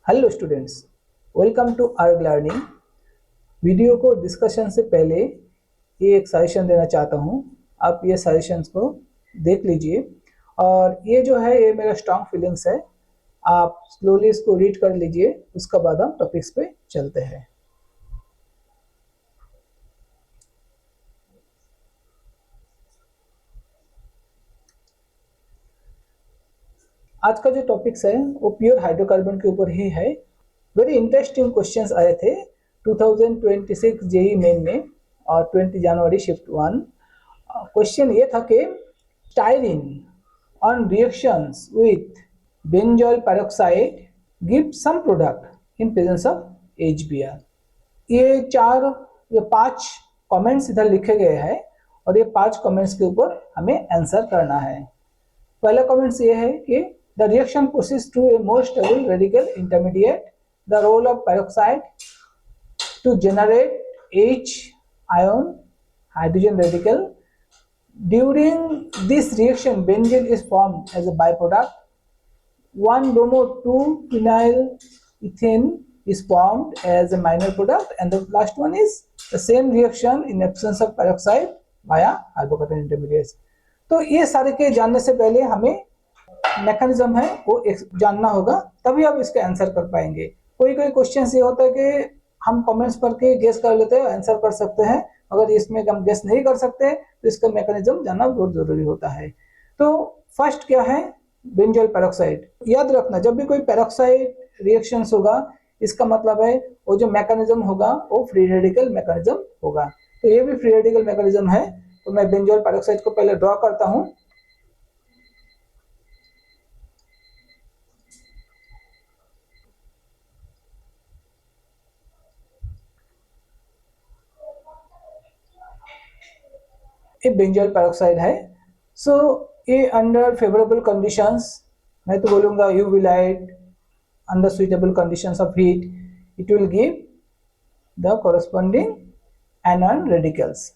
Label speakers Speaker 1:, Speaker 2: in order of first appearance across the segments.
Speaker 1: Hello students, welcome to अर्ग learning. Video को discussion से पहले ये एक सजेशन देना चाहता हूँ। आप ये सजेशंस को देख लीजिए और ये जो है ये मेरा स्ट्रॉन्ग फीलिंग्स है। आप स्लोली इसको रीड कर लीजिए, उसके बाद हम टॉपिक्स पे चलते हैं। आज का जो टॉपिक्स है वो प्योर हाइड्रोकार्बन के ऊपर ही है। वेरी इंटरेस्टिंग क्वेश्चंस आए थे 2026 जेई मेन में और 20 जनवरी शिफ्ट 1। क्वेश्चन ये था कि styrene on reactions with benzoyl peroxide give some product in presence of HBr। ये 5 कमेंट्स इधर लिखे गए हैं और ये 5 कमेंट्स के ऊपर हमें आंसर करना है। पहला कमेंट्स ये है कि the reaction proceeds to a more stable radical intermediate, the role of peroxide to generate H ion hydrogen radical. During this reaction, benzene is formed as a byproduct. 1-bromo-2-phenyl ethane is formed as a minor product, and the last one is the same reaction in absence of peroxide via hydrocarbon intermediates. तो ये सारे के जानने से पहले हमें mechanism है वो जानना होगा, तभी आप इसके आंसर कर पाएंगे। कोई क्वेश्चन ये होता है कि हम कमेंट्स पढ़ के गेस कर लेते हैं, आंसर कर सकते हैं। अगर इसमें हम गेस नहीं कर सकते तो इसका मैकेनिज्म जानना बहुत जरूरी होता है। तो फर्स्ट क्या है, बेंजोल पेरोक्साइड। याद रखना, जब भी कोई पेरोक्साइड रिएक्शंस होगा इसका मतलब है वो जो मैकेनिज्म होगा वो फ्री रेडिकल मैकेनिज्म होगा। तो ये भी फ्री रेडिकल मैकेनिज्म है। तो मैं बेंजोल पेरोक्साइड को पहले ड्रॉ करता हूं। ये बेंजोल पेरोक्साइड है। सो ये अंडर फेवरेबल कंडीशंस, मैं तो बोलूंगा UV light, under suitable conditions of heat, it will give the corresponding anion radicals.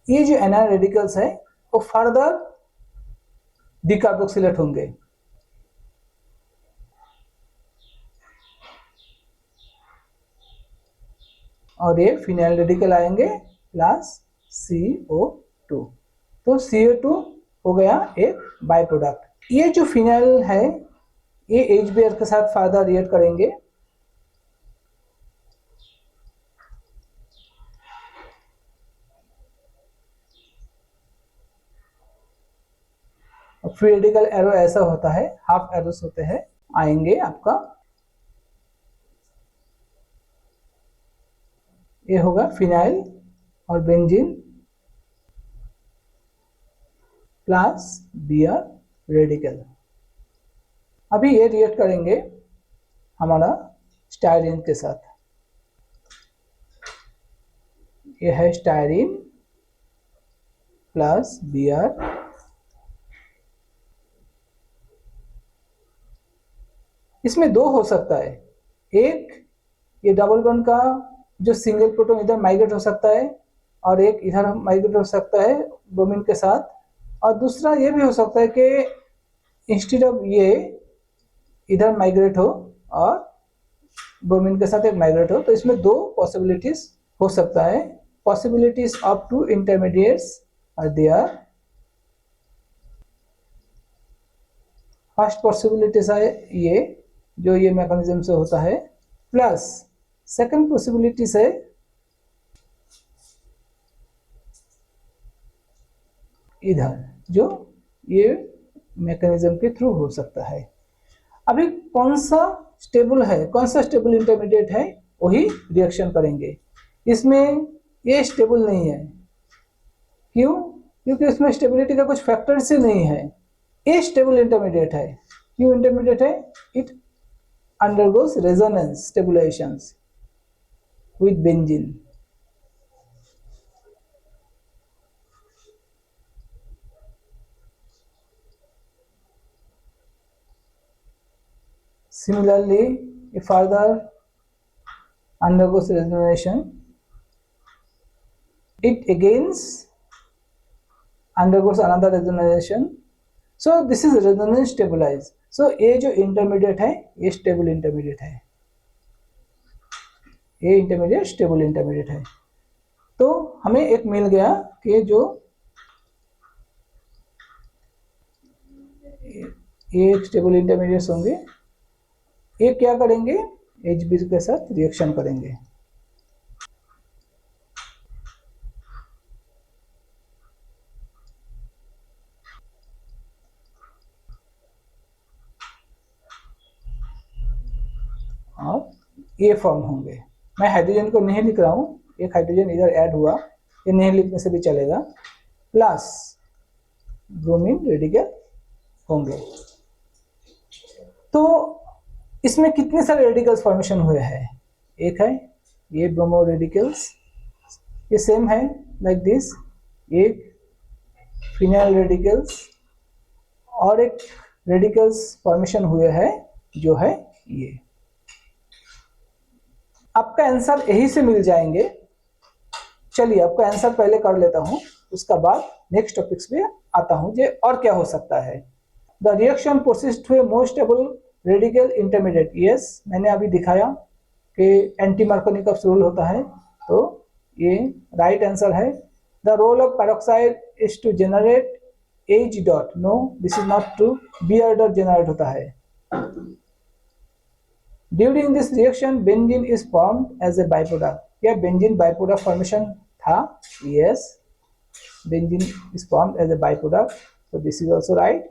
Speaker 1: ये जो एनॉन रेडिकल्स है वो फर्दर डिकार्बोक्सिलेट होंगे और ये फिनाइल रेडिकल आएंगे प्लस CO2। तो CO2 हो गया एक बाय प्रोडक्ट। ये जो फिनाइल है ये HBr के साथ फर्दर रिएक्ट करेंगे। फ्री रेडिकल एरो ऐसा होता है, हाफ एरोस होते हैं, आएंगे आपका। ये होगा फिनाइल और बेंजीन प्लस Br रेडिकल। अभी ये रिएक्ट करेंगे हमारा स्टायरीन के साथ। ये है स्टायरीन प्लस Br। इसमें 2 हो सकता है, एक ये डबल बॉन्ड का जो सिंगल प्रोटॉन इधर माइग्रेट हो सकता है और एक इधर माइग्रेट हो सकता है ब्रोमीन के साथ, और दूसरा ये भी हो सकता है कि इंस्टेड ऑफ ये इधर माइग्रेट हो और ब्रोमीन के साथ एक माइग्रेट हो। तो इसमें 2 पॉसिबिलिटीज हो सकता है। Possibilities of 2 intermediates are there. First possibilities है ये जो ये मैकेनिज्म से होता है, प्लस सेकंड पॉसिबिलिटीज है इधर जो ये मैकेनिज्म के थ्रू हो सकता है। अभी कौन सा स्टेबल है, कौन सा स्टेबल इंटरमीडिएट है वही रिएक्शन करेंगे। इसमें ये स्टेबल नहीं है, क्यों? क्योंकि इसमें स्टेबिलिटी का कुछ फैक्टर्स ही नहीं है। ये स्टेबल इंटरमीडिएट है। क्यों इंटरमीडिएट है? It undergoes resonance stabilizations with benzene. Similarly, it further undergoes resonation, it again undergoes another resonation. So this is resonance stabilized. So ये जो इंटरमीडिएट है ये स्टेबल इंटरमीडिएट है, ये इंटरमीडिएट स्टेबल इंटरमीडिएट है। तो हमें एक मिल गया कि जो ये स्टेबल इंटरमीडिएट्स होंगे, ये क्या करेंगे, HB के साथ रिएक्शन करेंगे। और ये फॉर्म होंगे। मैं हाइड्रोजन को नहीं लिख रहा हूँ, एक हाइड्रोजन इधर ऐड हुआ, ये नहीं लिखने से भी चलेगा, प्लस ब्रोमीन रेडिकल होंगे। तो इसमें कितने सारे रेडिकल्स फॉर्मेशन हुए हैं, एक है ये ब्रोमो रेडिकल्स, ये सेम है लाइक दिस, एक फिनाइल रेडिकल्स, और एक रेडिकल्स फॉर्मेशन हुए हैं जो है ये। आपका आंसर यही से मिल जाएंगे। चलिए आपका आंसर पहले कर लेता हूं, उसका बाद नेक्स्ट टॉपिक्स पे आता हूं जे और क्या हो सकता है। The reaction proceeds to a more stable radical intermediate. Yes, मैंने अभी दिखाया कि एंटी मार्कोनिकॉफ रूल होता है, तो ये राइट आंसर है। The role of peroxide is to generate H dot, no this is not true, Br dot generate होता है। During this reaction, benzene is formed as a byproduct. क्या benzene byproduct formation था? Yes, benzene is formed as a byproduct. So this is also right.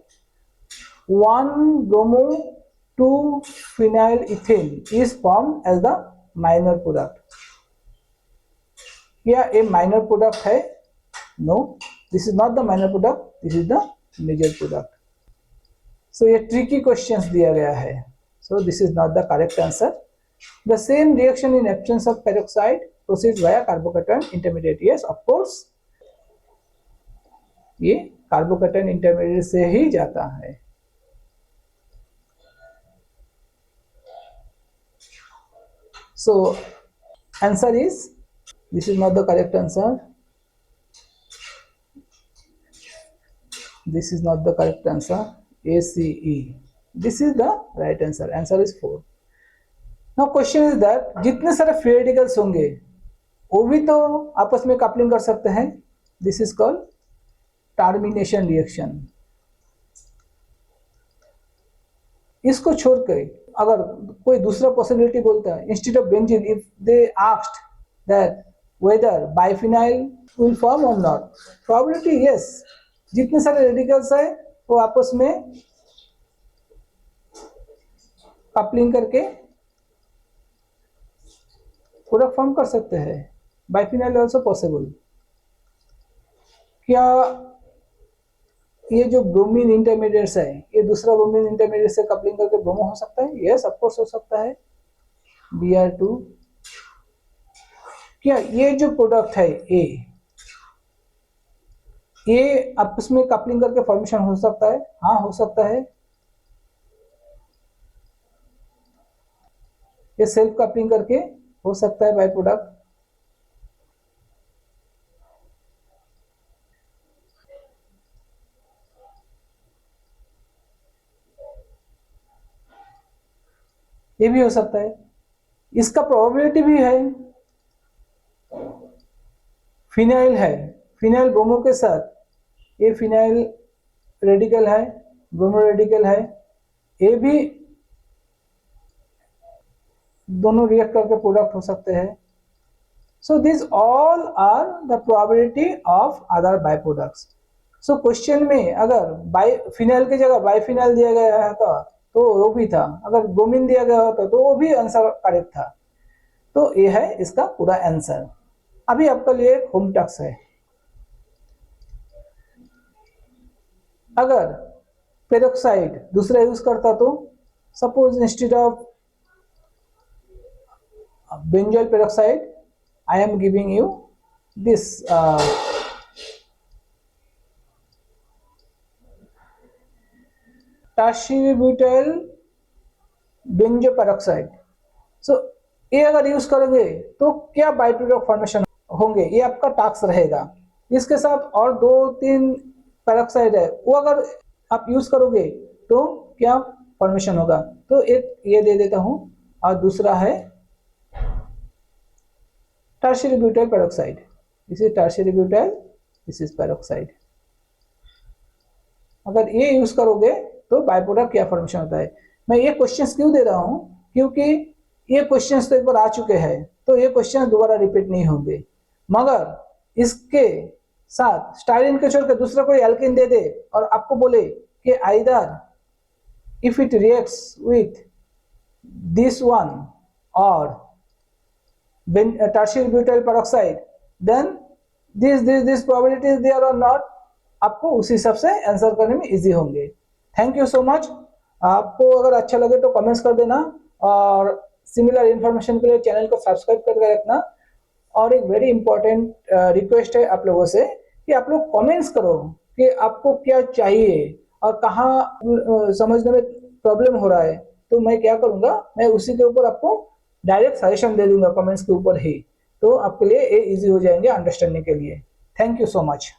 Speaker 1: 1-bromo 2-phenyl is formed as the minor product. क्या a minor product है? No, this is not the minor product. This is the major product. So ये tricky questions दिया गया है. So this is not the correct answer. The same reaction in absence of peroxide proceeds via carbocation intermediate. Yes, of course, ये carbocation intermediate से ही जाता है। So answer is, this is not the correct answer. This is not the correct answer. ACE. This is the right answer. Answer is 4. Now question is that जितने सारे free radicals होंगे वो भी तो आपस में कपलिंग कर सकते हैं। This is called termination reaction. इसको छोड़ के अगर कोई दूसरा पॉसिबिलिटी बोलता है, instead of benzene, if they asked that whether biphenyl will form और नॉट, प्रोबेबिलिटी यस, जितने सारे रेडिकल्स है वो आपस में कपलिंग करके पूरा फॉर्म कर सकते हैं। Biphenyl also possible. क्या ये जो ब्रोमीन इंटरमीडिएट्स है ये दूसरा ब्रोमीन इंटरमीडिएट से कपलिंग करके ब्रोमो हो सकता है? यस, ऑफ कोर्स हो सकता है। Br2। क्या ये जो प्रोडक्ट है ये आपस में कपलिंग करके फॉर्मेशन हो सकता है? हाँ, हो सकता है। ये सेल्फ कपलिंग करके हो सकता है बाय प्रोडक्ट। ये भी हो सकता है। इसका प्रोबेबिलिटी भी है। फिनाइल है, फिनाइल ब्रोमो के साथ ये फिनाइल रेडिकल है, ब्रोमो रेडिकल है, ये भी दोनों रिएक्ट करके प्रोडक्ट हो सकते हैं। So this all are the probability of other by products. So question में अगर बाई फिनाइल की जगह बाइफिनाइल दिया गया था तो वो भी था, अगर ब्रोमीन दिया गया होता तो वो भी आंसर करेक्ट था। तो ये है इसका पूरा आंसर। अभी आपके लिए होम टास्क है, अगर पेरोक्साइड दूसरा यूज करता तो suppose instead of benzoyl peroxide I am giving you this tertiary butyl benzo peroxide. So ये अगर यूज करोगे तो क्या बाय प्रोडक्ट फॉर्मेशन होंगे, ये आपका टास्क रहेगा। इसके साथ और 2-3 पेरोक्साइड है, वो अगर आप यूज करोगे तो क्या फॉर्मेशन होगा। तो एक ये दे देता हूं, और दूसरा है tertiary butyl peroxide. This is tertiary butyl, this is peroxide. अगर ये यूज करोगे तो बाइप्रोडक्ट क्या फॉर्मेशन होता है। मैं ये क्वेश्चंस क्यों दे रहा हूं, क्योंकि ये क्वेश्चंस तो एक बार आ चुके हैं, तो ये क्वेश्चन दोबारा रिपीट नहीं होंगे। मगर इसके साथ स्टाइरिन के छोड़ के दूसरा कोई एल्किन दे दे और आपको बोले कि either if it reacts with this one और tertiary butyl peroxide, then this probability is there or not, आपको उस हिसाब से आंसर करने में इजी होंगे। Thank you so much. आपको अगर अच्छा लगे तो कमेंट्स कर देना, और सिमिलर इंफॉर्मेशन के लिए चैनल को सब्सक्राइब करके रखना। और एक वेरी इंपॉर्टेंट रिक्वेस्ट है आप लोगों से कि आप लोग कमेंट्स करो कि आपको क्या चाहिए और कहाँ समझने में प्रॉब्लम हो रहा है, तो मैं क्या करूँगा, मैं उसी के ऊपर आपको डायरेक्ट सजेशन दे दूंगा कमेंट्स के ऊपर ही, तो आपके लिए ये इजी हो जाएंगे अंडरस्टैंडिंग के लिए। Thank you so much.